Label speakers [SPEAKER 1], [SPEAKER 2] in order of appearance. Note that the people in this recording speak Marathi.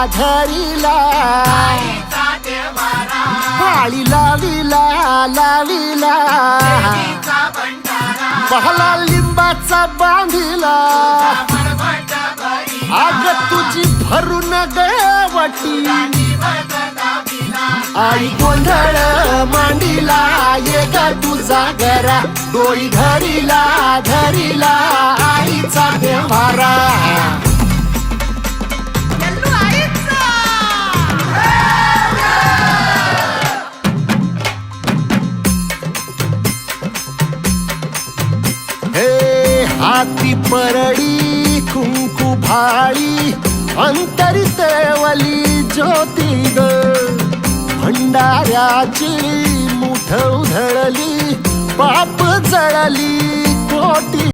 [SPEAKER 1] धरिला पाळी लाविला लाविला पहला लिंबाचा बांधिला आग तुझी भरून गवटी आई गोंधळ मांडीला ये ग तुझा घरा डोई धरिला धरिला आईचा व्यवहारा हाती परडी कुंकू भाळी अंतरी तेवली ज्योती ग भंडाऱ्याची मुठ उधळली पाप जळली कोटी